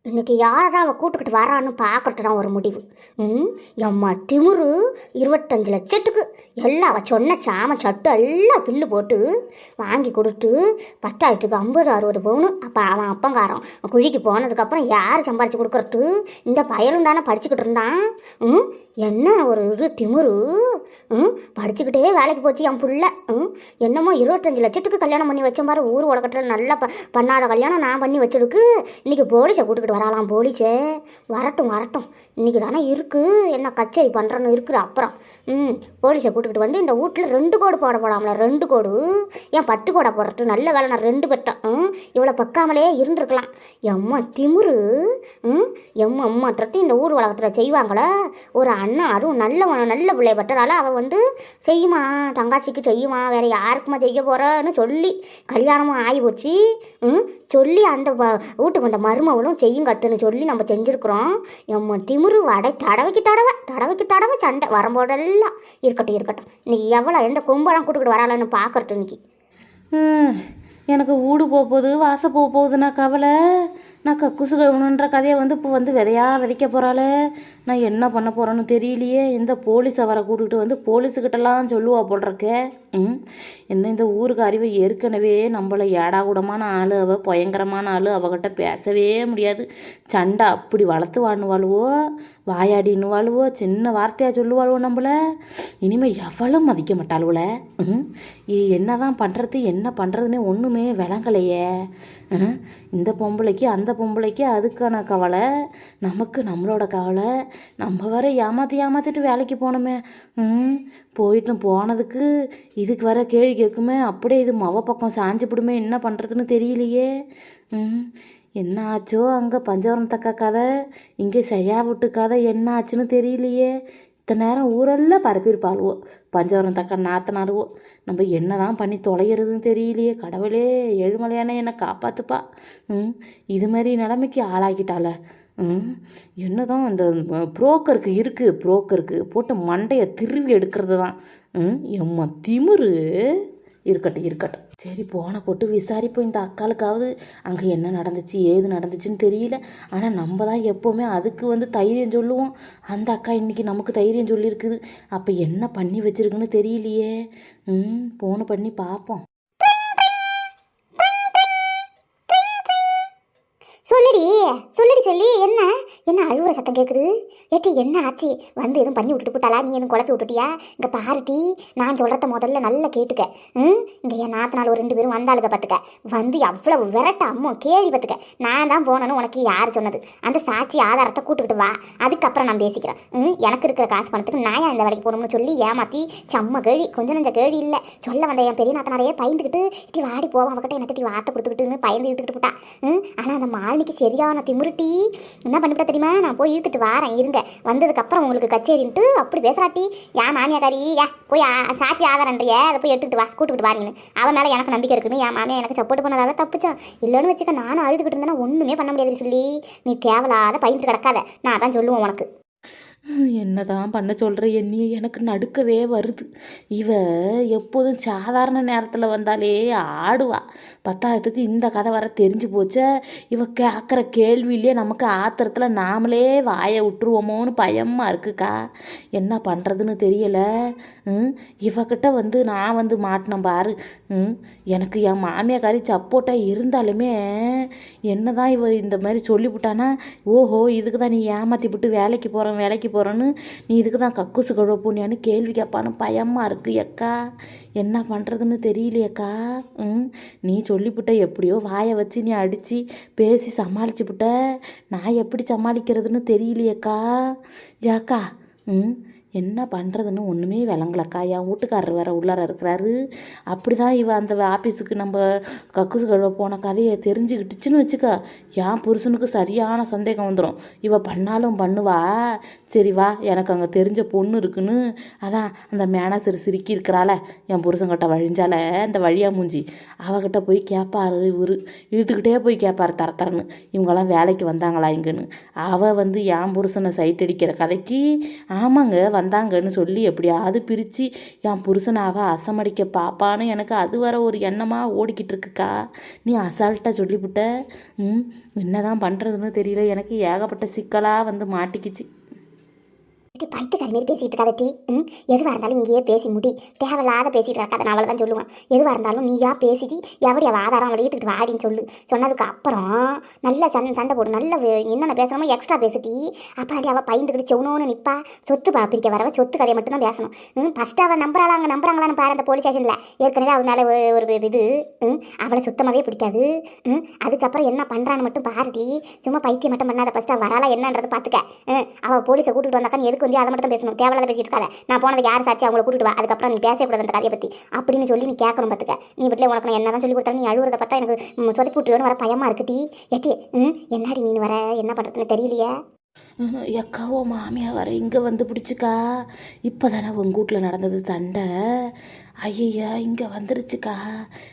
இன்னைக்கு யாரா அவள் கூட்டுக்கிட்டு வரான்னு பார்க்கறது தான் ஒரு முடிவு. எம்மா திமுரு 25 லட்சத்துக்கு எல்லாம் அவள் சொன்ன சாம சட்டு எல்லாம் பில்லு போட்டு வாங்கி கொடுத்து 10,000க்கு 50-60 பவுனு. அப்போ அவன் அப்பங்காரம் குழிக்கு போனதுக்கப்புறம் யார் சம்பாரித்து கொடுக்குறது? இந்த பயலும் தானே படிச்சுக்கிட்டு இருந்தான். என்ன ஒரு திமுரு. படிச்சுக்கிட்டே வேலைக்கு போச்சு என் புள்ள. என்னமோ 25 லட்சத்துக்கு கல்யாணம் பண்ணி வச்ச மாதிரி ஊர் உலகத்தில் நல்லா பண்ணாத கல்யாணம் நான் பண்ணி வச்சிருக்கு. இன்றைக்கி போலீஸை கூட்டுக்கிட்டு வரலாம். போலீஸே வரட்டும் வரட்டும், இன்றைக்கி தானே இருக்குது, என்ன கச்சேரி பண்ணுறன்னு இருக்குது. அப்புறம் போலீஸை கூட்டுக்கிட்டு வந்து இந்த வீட்டில் 2 கோடு போட போடாமல. 2 கோடு ஏன் 10 கோடை போடுறது? நல்ல வேலை நான் 2 பெட்டேன். இவ்வளோ பக்காமலே இருந்துருக்கலாம். எம்மா திமுரு. எம்மான்றது இந்த ஊர் உலகத்தில் செய்வாங்களே. ஒரு அண்ணா அதுவும் நல்ல பிள்ளை பட்டறால அவள் வந்து செய்யுமா, தங்காச்சிக்கு செய்யுமா, வேறு யாருக்குமா செய்ய போகிறன்னு சொல்லி கல்யாணமும் ஆகி போச்சு. சொல்லி அந்த வீட்டுக்கு வந்த மருமவளும் செய்யும் கட்டுன்னு சொல்லி நம்ம செஞ்சுருக்குறோம். எம்ம திமுரு தடவைக்கு தடவை சண்டை வரும்போதெல்லாம் இருக்கட்டும். இன்னைக்கு எவ்வளோ எந்த கொம்பெல்லாம் கூட்டுக்கிட்டு வராளன்னு பார்க்கறது இன்னைக்கு. எனக்கு ஊடு போகுது வாச போகுதுன்னா கவலை. நான் கக்குசு கழுவணுன்ற கதையை இப்போ விதைக்க போகிறாளே. நான் என்ன பண்ண போகிறேன்னு தெரியலையே. இந்த போலீஸை வர கூட்டுக்கிட்டு போலீஸுக்கிட்டலாம் சொல்லுவா போடுறக்கே. என்ன இந்த ஊருக்கு அறிவை ஏற்கனவே நம்மளை ஏடாகூடமான ஆள், அவள் பயங்கரமான ஆள், அவகிட்ட பேசவே முடியாது. சண்டை அப்படி வளர்த்து வாணுவாளுவோ, வாயாடின்னுவாளுவோ, சின்ன வார்த்தையாக சொல்லுவாளுவோ நம்மளை. இனிமேல் எவ்வளோ மதிக்க மாட்டாளுவல. என்ன தான் பண்ணுறது என்ன பண்ணுறதுன்னே ஒன்றுமே விளங்கலையே. இந்த பொம்பளைக்கு அந்த பொம்பளைக்கு அதுக்கான கவலை, நமக்கு நம்மளோட கவலை. நம்ம வர ஏமாற்றிட்டு வேலைக்கு போனோமே. போனதுக்கு இதுக்கு வர கேள்வி கேட்குமே. அப்படியே இது மவ பக்கம் சாஞ்சிப்பிடுமே. என்ன பண்ணுறதுன்னு தெரியலையே. என்ன ஆச்சோ அங்கே பஞ்சவரம் தக்க கதை, இங்கே செய்யா விட்டு கதை என்ன ஆச்சுன்னு தெரியலையே. இத்தனை நேரம் ஊரெல்லாம் பரப்பியிருப்பாளுவோ பஞ்சவரம் தக்க நாத்தனாருவோ. நம்ம என்ன தான் பண்ணி தொலைகிறதுன்னு தெரியலையே. கடவுளே ஏழுமலையானே என்னை காப்பாற்றுப்பா. இது மாதிரி நிலைமைக்கு ஆளாக்கிட்டால. என்ன தான் அந்த புரோக்கருக்கு போட்டு மண்டையை திருவி எடுக்கிறது தான். எம்மா திமுரு. இருக்கட்டும். சரி போன போட்டு விசாரிப்போம். இந்த அக்காளுக்காவது அங்கே என்ன நடந்துச்சு ஏது நடந்துச்சுன்னு தெரியல. ஆனால் நம்ம தான் எப்போவுமே அதுக்கு தைரியம் சொல்லுவோம். அந்த அக்கா இன்றைக்கி நமக்கு தைரியம் சொல்லியிருக்குது. அப்போ என்ன பண்ணி வச்சிருக்குன்னு தெரியலையே. போன பண்ணி பார்ப்போம். சொல்லுடி சொல்லி என்ன அழுவுற சத்தம் கேட்குது? ஏட்டி என்ன ஆச்சு? எதுவும் பண்ணி விட்டுட்டு போட்டாளா? நீ எதுவும் குழப்பி விட்டுட்டியா? இங்கே பாருட்டி, நான் சொல்கிறத முதல்ல நல்லா கேட்டுக்க. இங்கே என் நாத்தனாள் ஒரு 2 பேரும் வந்தாளுங்க பார்த்துக்க. அவ்வளவு விரட்ட அம்மோ கேள்வி பார்த்துக்க. நான் தான் போனேன்னு உனக்கு யார் சொன்னது? அந்த சாட்சி ஆதாரத்தை கூட்டுக்கிட்டு வா, அதுக்கப்புறம் நான் பேசிக்கிறேன். எனக்கு இருக்கிற காசு பணத்துக்கு நான் இந்த வேலைக்கு போகணும்னு சொல்லி ஏமாற்றி செம்ம கேள்வி, கொஞ்சம் நஞ்ச கேள்வி இல்லை. சொல்ல வந்த என் பெரிய நாத்தனாரையே பயந்துக்கிட்டு இட்டி வாடி போவான் அவகிட்ட என்ன தட்டி வார்த்தை கொடுத்துக்கிட்டுன்னு பயந்து இழுத்துக்கிட்டு போட்டா. ஆனால் அந்த மாலினிக்கு சரியான திமுருட்டி. என்ன பண்ணிவிட்டா தெரியுமா? நான் போய் இழுத்துட்டு வரேன் இருங்க, வந்ததுக்கப்புறம் உங்களுக்கு கச்சேரின்ட்டு அப்படி பேசுகிறாட்டி. ஏன் மாமியாக்காரி போய் சாட்சி ஆதாரன்றிய அதை போய் எடுத்துகிட்டு வா, கூட்டுக்கிட்டு வாரின்னு. அவன் மேலே எனக்கு நம்பிக்கை இருக்குன்னு என் மாமியா எனக்கு சப்போர்ட் பண்ணதால தப்பிச்சான். இல்லைன்னு வச்சுக்க நானும் அழுதுகிட்டு இருந்தேன்னா ஒன்றுமே பண்ண முடியாது சொல்லி. நீ தேவையில்லாத பயந்துட்டு கிடக்காத, நான் தான் சொல்லுவேன் உனக்கு. என்ன தான் பண்ண சொல்கிற என்னையே எனக்கு நடுக்கவே வருது. இவ எப்போதும் சாதாரண நேரத்தில் வந்தாலே ஆடுவா. பத்தாயிரத்துக்கு இந்த கதை வர தெரிஞ்சு போச்ச. இவ கேட்குற கேள்வியிலே நமக்கு ஆத்திரத்தில் நாமளே வாயை விட்டுருவோமோன்னு பயமாக இருக்குக்கா. என்ன பண்ணுறதுன்னு தெரியலை. இவகிட்ட நான் மாட்டினேன் பாரு. எனக்கு என் மாமியாக்காரி சப்போர்ட்டாக இருந்தாலுமே என்ன தான் இவ இந்த மாதிரி சொல்லிவிட்டானா, ஓஹோ இதுக்கு தான் நீ ஏமாற்றி விட்டு வேலைக்கு போகிறேன்னு, நீ இதுக்கு தான் கக்கூசு கழுவ போனியான்னு கேள்வி கேட்பான்னு பயமாக இருக்கு அக்கா. என்ன பண்ணுறதுன்னு தெரியலையக்கா. நீ சொல்லிவிட்ட எப்படியோ வாயை வச்சு நீ அடித்து பேசி சமாளிச்சுவிட்ட. நான் எப்படி சமாளிக்கிறதுன்னு தெரியலையக்கா. ஏக்கா என்ன பண்ணுறதுன்னு ஒன்றுமே விளங்கலக்கா. என் வீட்டுக்காரர் வேறு உள்ளார இருக்கிறாரு. அப்படி தான் இவ அந்த ஆஃபீஸுக்கு நம்ம கக்கூசு கழுவ போன கதையை தெரிஞ்சுக்கிட்டுச்சுன்னு வச்சுக்க, என் புருஷனுக்கு சரியான சந்தேகம் வந்துடும். இவ பண்ணாலும் பண்ணுவா. சரி வா, எனக்கு அங்கே தெரிஞ்ச பொண்ணு இருக்குன்னு அதான் அந்த மேனேஜர் சிரிக்கி இருக்கிறாள என் புருஷங்கிட்ட வழிஞ்சால அந்த வழியாக மூஞ்சி, அவகிட்ட போய் கேட்பாரு. இழுத்துக்கிட்டே போய் கேட்பாரு தரன்னு, இவங்கெல்லாம் வேலைக்கு வந்தாங்களா இங்கன்னு. அவள் என் புருஷனை சைட் அடிக்கிற கதைக்கு ஆமாங்க வந்தாங்கன்னு சொல்லி எப்படியாவது பிரித்து என் புருஷனாக அசமடிக்க பாப்பான்னு எனக்கு அது வர ஒரு எண்ணமாக ஓடிக்கிட்டு இருக்குக்கா. நீ அசால்ட்டாக சொல்லிவிட்ட. என்னதான் பண்ணுறதுன்னு தெரியல. எனக்கு ஏகப்பட்ட சிக்கலாக வந்து மாட்டிக்கிச்சு. பைத்துக்காரி மாரி பேசிகிட்டு இருக்காத டீ. எதுவாக இருந்தாலும் இங்கேயே பேசி முடி. தேவையில்லாத பேசிகிட்டு இருக்காத. நான் அவளை தான் சொல்லுவேன். எதுவாக இருந்தாலும் நீயா பேசிட்டு எவடைய ஆதாரம் அவளை எடுத்துக்கிட்டு வாடின்னு சொல்லு. சொன்னதுக்கு அப்புறம் நல்லா சண்டை போடு. நல்ல என்னென்ன பேசணுமோ எக்ஸ்ட்ரா பேசிட்டி. அப்புறம் அவள் பயந்துக்கிட்டு செவனோன்னு நிற்பா. சொத்து பிரிக்க வரவ சொத்து கதையை மட்டும்தான் பேசணும். ஃபஸ்ட்டு அவள் நம்புறாங்களான்னு பாரு. அந்த போலீஸ் ஸ்டேஷனில் ஏற்கனவே அவள் மேலே ஒரு இது அவளை சுத்தமாகவே பிடிக்காது. அதுக்கப்புறம் என்ன பண்ணுறான்னு மட்டும் பாருடி. சும்மா பைத்தியம் மட்டும் பண்ணாத. ஃபஸ்ட்டு அவள் வராளா என்னன்றது பார்த்துக்க. அவள் போலீஸை கூட்டிகிட்டு வந்தாக்கா எதுக்கு வந்து அதை மட்டும் பேசணும். தேவையில்லாத பேசிட்டு இருக்காத. நான் போனதுக்கு யார் சாட்சி அவங்கள கூட்டிட்டு வா. அதுக்கப்புறம் நீ பேசக்கூடாது அந்த கதையை பற்றி அப்படின்னு சொல்லி நீ கேட்கணும் பார்த்துக்க. நீ வீட்டில் உனக்கு நான் என்ன தான் சொல்லி கொடுத்தாலும் நீ அழுவுறதை பார்த்தா எனக்கு சொதப்பி விட்டுருவேன்னு வர பயமாக இருக்குட்டி. ஏட்டி என்னடி நீ வர என்ன பண்ணுறதுன்னு தெரியலையே. எக்காவோ மாமியா வர இங்கே வந்து பிடிச்சிக்கா. இப்போ தானே உங்கள் வீட்டில் நடந்தது சண்டை. ஐயா இங்கே வந்துருச்சுக்கா.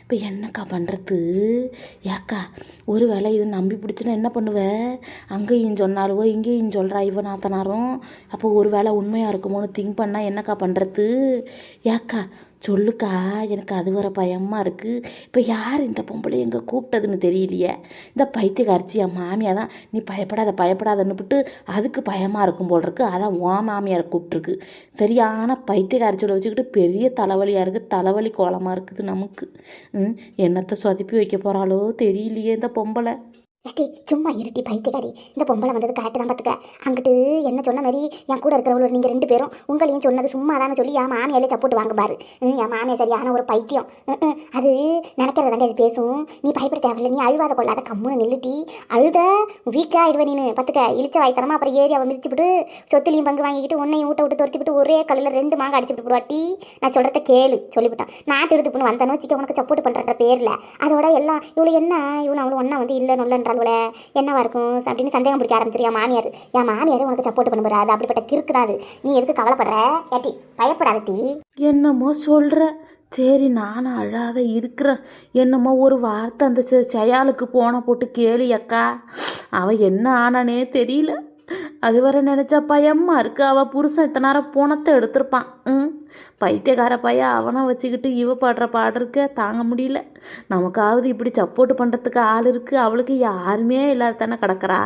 இப்போ என்னக்கா பண்ணுறது? ஏக்கா ஒரு வேளை இது நம்பி பிடிச்சுன்னா என்ன பண்ணுவேன்? அங்கேயும் சொன்னாலுவோ இங்கேயும் சொல்கிறா இவன் ஆத்தனாரும். அப்போ ஒரு வேளை உண்மையாக இருக்குமோன்னு திங்க் பண்ணால் என்னக்கா பண்ணுறது? ஏக்கா சொல்லுக்கா. எனக்கு அது வர பயமாக இருக்குது. இப்போ யார் இந்த பொம்பளை எங்கே கூப்பிட்டதுன்னு தெரியலையே. இந்த பைத்தியக்காரச்சி என் மாமியார் தான். நீ பயப்படாதன்னு விட்டு அதுக்கு பயமாக இருக்கும் போல் இருக்குது. அதான் உன் மாமியாரை கூப்பிட்ருக்கு. சரியான பைத்தியக்காரச்சியோட வச்சுக்கிட்டு பெரிய தலைவலியாக இருக்குது. தலைவலி கோலமாக இருக்குது நமக்கு. என்னத்தை சொதப்பி வைக்க போகிறாளோ தெரியலையே இந்த பொம்பளை. ஏட்டி சும்மா இருட்டி பைத்தியக்காரி. இந்த பொம்பளை வந்தது கரெக்டு தான் பார்த்துக்க. அங்கிட்டு என்ன சொன்ன மாதிரி என் கூட இருக்கிறவங்களோட நீங்கள் 2 பேரும் உங்களையும் சொன்னது சும்மா தானே சொல்லி என் மாமியாலே சப்போர்ட் வாங்க பாரு. என் மாமியார் சரியான ஒரு பைத்தியம். அது நினைக்கிறது தாங்க அது பேசும். நீ பயப்பட தேவையில்லை. நீ அழுவாத கொள்ளாத கம்முன்னு நில்லுட்டி. அழுத வீக்காக ஆயிடுவேன் நீனு பார்த்துக்க. இழிச்ச வாய்த்தனமா அப்புறம் ஏறி அவள் மிதிச்சுவிட்டு சொத்துலையும் பங்கு வாங்கிக்கிட்டு உன்னையும் ஊட்ட விட்டு துரத்திவிட்டு ஒரே கல்லில் 2 மாங்க அடிச்சுட்டு விடுவாட்டி. நான் சொல்கிறத கேளு சொல்லிவிட்டான். நான் திருத்துப்புன்னு வந்தேன்னு வச்சுக்க உனக்கு சப்போர்ட் பண்ணுற பேரில் அதோட எல்லாம் இவ்வளோ என்ன இவ்வளோ அவளும் ஒன்றா வந்து இல்லை நொல்லன்றாள் என்னவா இருக்கும் அப்படின்னு சந்தேகம் பிடிக்க ஆரம்பிச்சிரு. என் மாமியார் உனக்கு சப்போர்ட் பண்ண போறாது. அப்படிப்பட்ட கிறுக்கு தான் அது. நீ எதுக்கு கவலைப்படுற? ஏட்டி பயப்படாதட்டி. என்னமோ சொல்கிற. சரி நானும் அழாத இருக்கிறேன். என்னமோ ஒரு வார்த்தை அந்த செயலுக்கு போன போட்டு கேளு அக்கா. அவன் என்ன ஆனானே தெரியல. அது வர நினச்சா பயமாக இருக்குது. அவள் புருஷன் இத்தனை நேரம் போனத்தை எடுத்திருப்பான். பைத்தியக்கார பையன் அவனை வச்சுக்கிட்டு இவ பாடுற பாடுறக்க தாங்க முடியல. நமக்காவது இப்படி சப்போர்ட் பண்ணுறதுக்கு ஆள் இருக்குது. அவளுக்கு யாருமே இல்லாத தானே கிடக்கிறா.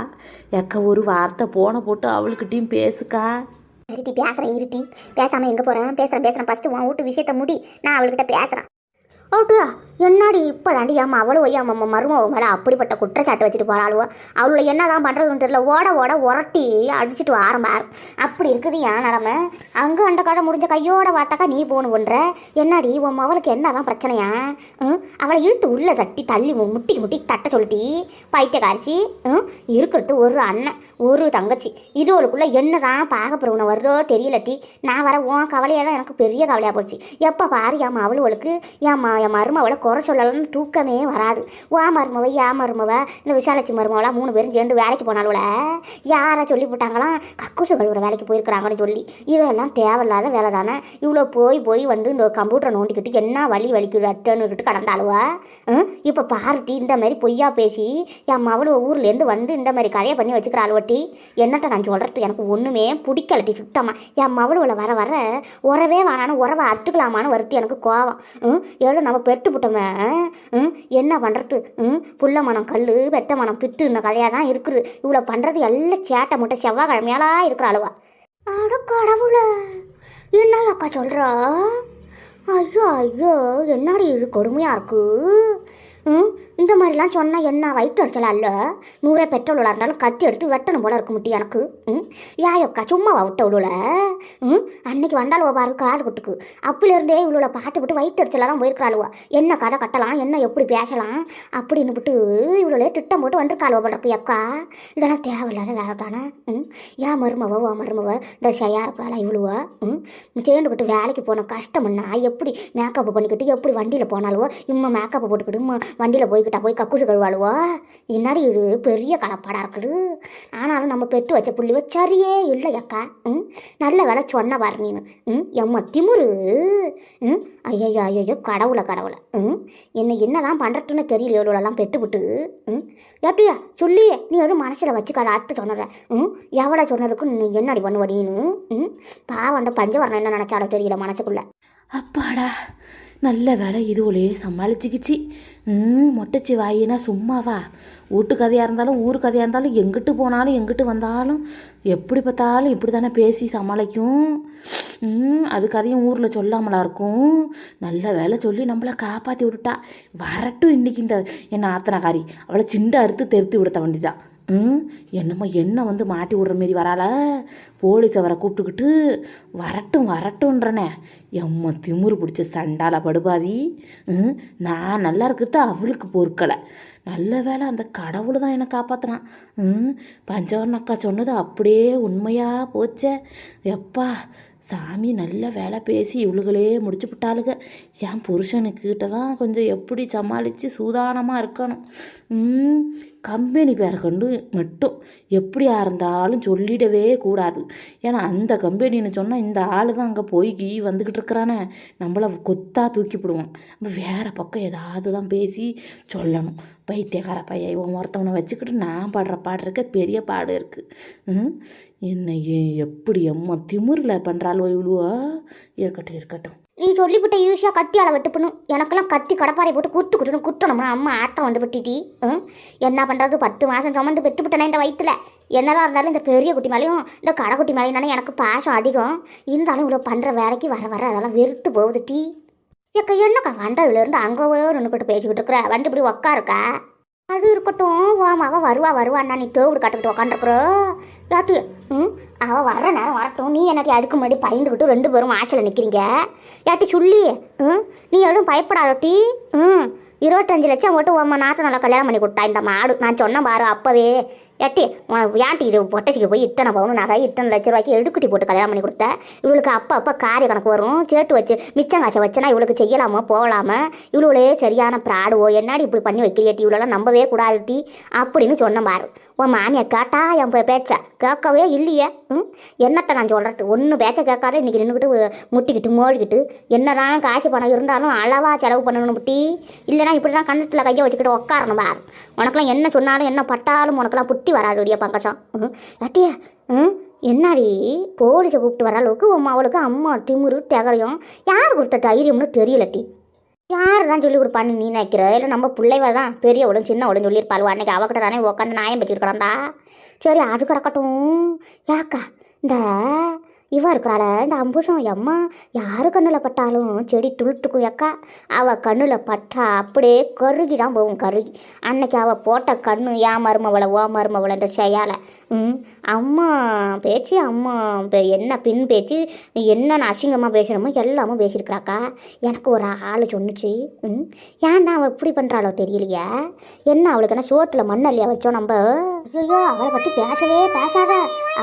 எக்க ஒரு வார்த்தை போன போட்டு அவளுக்கிட்டையும் பேசுக்கா. இருட்டி பேசுகிறேன். இருட்டி பேசாமல் எங்கே போகிறேன்? பேசுகிறேன். ஃபஸ்ட்டு உன் வீட்டு விஷயத்த முடி. நான் அவள்கிட்ட பேசுகிறேன். ஓட்டுயா என்னாடி இப்போ தாண்டி ஏம்மா அவ்வளோ ஏம்மா மருமவ மேலே அப்படிப்பட்ட குற்றச்சாட்டு வச்சுட்டு போகிறாளுவோ. அவளை என்னதான் பண்ணுறதுன்னு தெரியல. ஓட உரட்டி அடிச்சுட்டு ஆரம்பார். அப்படி இருக்குது ஏன் நிலமை. அங்கே அந்த கடை முடிஞ்ச கையோட வாட்டாக்கா நீ போகணும் பண்ணுற. என்னடி உன் மவளுக்கு என்னதான் பிரச்சனையா? அவளை இழுத்து உள்ளே தள்ளி முட்டி தட்ட சொல்லிட்டி பைத்தியக்காரிச்சி. இருக்கிறது ஒரு அண்ணன் ஒரு தங்கச்சி. இதுவளுக்குள்ளே என்னதான் பார்க்கப்படுறவனை வருதோ தெரியலட்டி. நான் வர உன் கவலையெல்லாம் எனக்கு பெரிய கவலையாக போச்சு. எப்போ பாரு என் அவளுக்கு என் மருமவளை குறை சொல்லலன்னு தூக்கமே வராது. என் மருமவ இந்த விஷாலட்சி மருமவளாக 3 பேரும் சேர்ந்து வேலைக்கு போனாலும்ல யாரை சொல்லி போட்டாங்களாம் கக்கூசு கழுவுற வேலைக்கு போயிருக்கிறாங்கன்னு சொல்லி. இதெல்லாம் தேவையில்லாத வேலை தானே. இவ்வளோ போய் வந்து இந்த கம்ப்யூட்டரை நோண்டிக்கிட்டு என்ன வலிக்குது அட்டன்னுக்கிட்டு கடந்தாளுவா. இப்போ பாருட்டி இந்த மாதிரி பொய்யா பேசி என் மவளு ஊர்லேருந்து வந்து இந்த மாதிரி கதையை பண்ணி வச்சுக்கிறாளுவட்டி. என்னட்ட நான் சொல்கிறது எனக்கு ஒன்றுமே பிடிக்கலட்டி சுத்தமாக. என் மவளுவில் வர உறவே வேணான்னு உறவை அட்டுக்கலாமான்னு வருட்டி எனக்கு கோவம். ஏதோ நம்ம பெட்டு புட்டோமே என்ன பண்ணுறது. புள்ள மனம் கல் வெட்ட மனம் பிட்டு இந்த கதையாக தான் இருக்குது. இவ்வளோ பண்ணுறது எல்லாம் சேட்டை முட்டை செவ்வாய்க்கிழமையாலாம் இருக்கிற அளவா. அட கடவுளை என்ன அக்கா சொல்கிறா? ஐயோ என்னடி இது கொடுமையாக இருக்குது. இந்த மாதிரிலாம் சொன்னால் என்ன வயிற்று அடிச்சலாம் இல்லை. 100 பெட்ரோல் இருந்தாலும் கட்டி எடுத்து வெட்டணும் போல இருக்க முட்டி எனக்கு. யாயக்கா சும்மாவா விட்ட விடுல. அன்னைக்கு வந்தாலுவா பாரு காடு குட்டுக்கு. அப்பிலேருந்தே இவ்வளோ பார்த்து வயிற்று அடிச்சலாம் தான் போயிருக்கிறாளுவா. என்ன கதை கட்டலாம் என்ன எப்படி பேசலாம் அப்படின்னு விட்டு இவ்வளோ திட்டம் போட்டு வந்துருக்காளுவா போல இருக்கு. அக்கா இதெல்லாம் தேவையில்லாத வேலை தானே. ஏன் மருமவ இந்த ஷையா இருக்காளா இவ்வளோவா. சேர்ந்துக்கிட்டு வேலைக்கு போன கஷ்டம்னா எப்படி மேக்கப் பண்ணிக்கிட்டு எப்படி வண்டியில் போனாலுவோ மேக்கப் போட்டுக்கிட்டு வண்டியில் போய்கிட்டு கிட்ட போய் கக்கூசு கழுவாளுவோ. இன்னாடி இது பெரிய கலப்பாடாக இருக்குது. ஆனாலும் நம்ம பெற்று வச்ச புள்ளி வச்சாரியே இல்லை அக்கா. நல்ல வேலை சொன்ன பாரு நீனு. எம்மா திமுரு. ஐயோ ஐயோ கடவுளை கடவுளை. என்னதான் பண்ணுறதுன்னு தெரியல. எவ்வளோலாம் பெற்றுவிட்டு எப்படியா சொல்லி நீ எதுவும் மனசில் வச்சுக்காத. அடுத்து சொன்னற எவ்வளோ சொன்னதுக்கும் நீ என்னடி பண்ணுவ நீனு. பாவண்ட பஞ்சவரணம் என்ன நினச்சாலோ தெரியல மனசுக்குள்ள. அப்பாடா நல்ல வேலை இதுவுலே சமாளிச்சுக்கிச்சு. மொட்டைச்சி வாயினா சும்மாவா? வீட்டு கதையாக இருந்தாலும் ஊர் கதையாக இருந்தாலும் எங்கிட்டு போனாலும் எங்கிட்டு வந்தாலும் எப்படி பார்த்தாலும் இப்படி தானே பேசி சமாளிக்கும். அது கதையும் ஊரில் சொல்லாமலா இருக்கும். நல்ல வேலை சொல்லி நம்மளை காப்பாற்றி விட்டுட்டா. வரட்டும் இன்றைக்கி இந்த என்ன ஆத்தனக்காரி அவளை சிண்டை அறுத்து தெருத்தி விடுத்த வேண்டிதான். என்னம்மா என்ன வந்து மாட்டி விடுற மாரி வரால. போலீஸை வர கூப்பிட்டுக்கிட்டு வரட்டும்ன்றனே. எம்மா திமுரு பிடிச்ச சண்டால படுபாவி. நான் நல்லா இருக்கிறது அவளுக்கு பொறுக்கலை. நல்ல வேலை அந்த கடவுள் தான் என்னை காப்பாற்றினான். பஞ்சவர்ண அக்கா சொன்னது அப்படியே உண்மையாக போச்சே. எப்பா சாமி நல்ல வேலை பேசி இவளுகளே முடிச்சு விட்டாளுங்க. என் புருஷனுக்கிட்ட தான் கொஞ்சம் எப்படி சமாளித்து சூதானமாக இருக்கணும். கம்பெனி பேரை கண்டு மட்டும் எப்படியா இருந்தாலும் சொல்லிடவே கூடாது. ஏன்னா அந்த கம்பெனின்னு சொன்னால் இந்த ஆள் தான் அங்கே போய் வந்துக்கிட்டு இருக்கிறானே, நம்மளை கொத்தா தூக்கிப்பிடுவான். நம்ம வேறு பக்கம் ஏதாவது தான் பேசி சொல்லணும். பைத்தியக்கார பையன் இவன் ஒருத்தவனை வச்சுக்கிட்டு நான் பாடுற பாடு இருக்க பெரிய பாடு இருக்குது. என்ன எப்படி அம்மா திமுறில் பண்ணுறாளோ இவ்வளோ. இருக்கட்டும். நீ சொல்லிவிட்ட யூஸியாக கட்டியால் வெட்டுப்பணும். எனக்கெல்லாம் கத்தி கடப்பாறை போட்டு குட்டணும்னா அம்மா ஆட்டம் வந்து விட்டுட்டி. என்ன பண்ணுறது 10 மாதம் சுமந்து பெற்றுவிட்டேனே இந்த வயிற்றுல. என்னதான் இருந்தாலும் இந்த பெரிய குட்டி மேலேயும் இந்த கடைக்குட்டி மேலேயும் எனக்கு பாசம் அதிகம். இருந்தாலும் இவ்வளோ பண்ணுற வேலைக்கு வர அதெல்லாம் வெறுத்து போகுது டீ. ஏக்கா என்னக்கா வண்டவிலேருந்து அங்கே நின்றுக்கிட்டு பேசிக்கிட்டு இருக்கிற. வந்து இப்படி உக்காருக்கா. அது இருக்கட்டும். அவள் வருவான்னா நீ டோவிடு கட்டுக்கிட்டு உக்காண்டிருக்குறோ யாட்டி. அவள் வர்ற நேரம் வரட்டும். நீ என்னட்டி அடுக்கு முன்னாடி பயந்துக்கிட்டு 2 பேரும் ஆச்சல நிற்கிறீங்க யாட்டி சொல்லி. நீ எதுவும் பயப்படாட்டி. 25 லட்சம் போட்டு உம்மா நாற்று நல்லா கல்யாணம் பண்ணி கொடுத்தா இந்த மாடு. நான் சொன்னேன் பாரு அப்போவே. ஏட்டி உனக்கு ஏன்ட்டி இது பொட்டைச்சிக்கு போய் இத்தனை பவுன் நகை 18 லட்ச ரூபாய்க்கு எடுக்குட்டி போட்டு கல்யாணம் பண்ணி கொடுத்தேன். இவளுக்கு அப்போ காரிய கணக்கு வரும். சேர்த்து வச்சு மிச்சம் காசை வச்சனா இவளுக்கு செய்யலாமா போகலாமா? இவ்வளோலே சரியான ப்ராடுவோ என்னாடி இப்படி பண்ணி வைக்கிறியாட்டி. இவ்வளோலாம் நம்பவே கூடாதுட்டி அப்படின்னு சொன்னேன் பாரு. உன் மாமியை கேட்டா என் பேச்ச கேட்கவே இல்லையே. என்னத்தை நான் சொல்கிறது ஒன்றும் பேச்ச கேட்காத. இன்றைக்கி நின்றுக்கிட்டு முட்டிக்கிட்டு மோடிக்கிட்டு என்னதான் காசு பணம் இருந்தாலும் அளவாக செலவு பண்ணணும் முட்டி. இல்லைனா இப்படி தான் கண்ணத்தில் கையை வச்சுக்கிட்டு உட்காரணும் பாரு. உனக்கெல்லாம் என்ன சொன்னாலும் என்ன பட்டாலும் உனக்கெல்லாம் புட்டி வராதுடைய பங்கச்சம். அட்டியா என்னாடி போலீஸை கூப்பிட்டு வர அளவுக்கு அவளுக்கு அம்மா திமுரு தகரையும் யார் கொடுத்த தைரியம்னு தெரியலட்டி. யார் தான் சொல்லி கொடுப்பான்னு நீ நினைக்கிற? இல்லை நம்ம பிள்ளைவ தான் பெரியவளும் சின்னவளும் சொல்லியிருப்பாள். அன்றைக்கி அவகிட்ட தானே உட்காந்து நாயம் பற்றிருக்கிறான்டா. சரி அது கிடக்கட்டும். யாக்கா இந்த இவ இருக்கிறாள இந்த அம்புஷம் அம்மா யாரு கண்ணில் பட்டாலும் செடி துளுத்துக்கும் அக்கா. அவள் கண்ணில் பட்டா அப்படியே கருகி தான் போகும். கருகி அன்னைக்கு அவள் போட்ட கண்ணு ஏன் மருமவளை ஓ மருமவளைன்ற செய்யால. அம்மா பேச்சு அம்மா என்ன பின் பேச்சு என்னென்ன அசிங்கமாக பேசணுமோ எல்லாமும் பேசியிருக்கிறாக்கா. எனக்கு ஒரு ஆள் சொன்னிச்சு. ஏன்டா அவள் இப்படி பண்ணுறாளோ தெரியலையே. என்ன அவளுக்கு என்ன சோட்டில் மண்ணல்லையா வச்சோம் நம்ம. ஐயோ அவளை பற்றி பேசாத.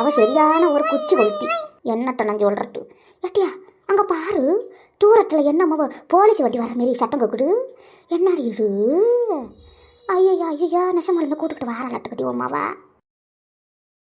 அவள் சரியான ஒரு குச்சி கொளுத்தி. என்னட்ட நான் சொல்கிறது ஏட்டியா அங்கே பாரு தூரத்தில் என்னம்மா போலீஸ் வண்டி வர மாரி சட்டம் கேட்குது. என்னடி இது? ஐயா நெசமாலுமே கூட்டுக்கிட்டு வார லட்டு கட்டி உமாவா.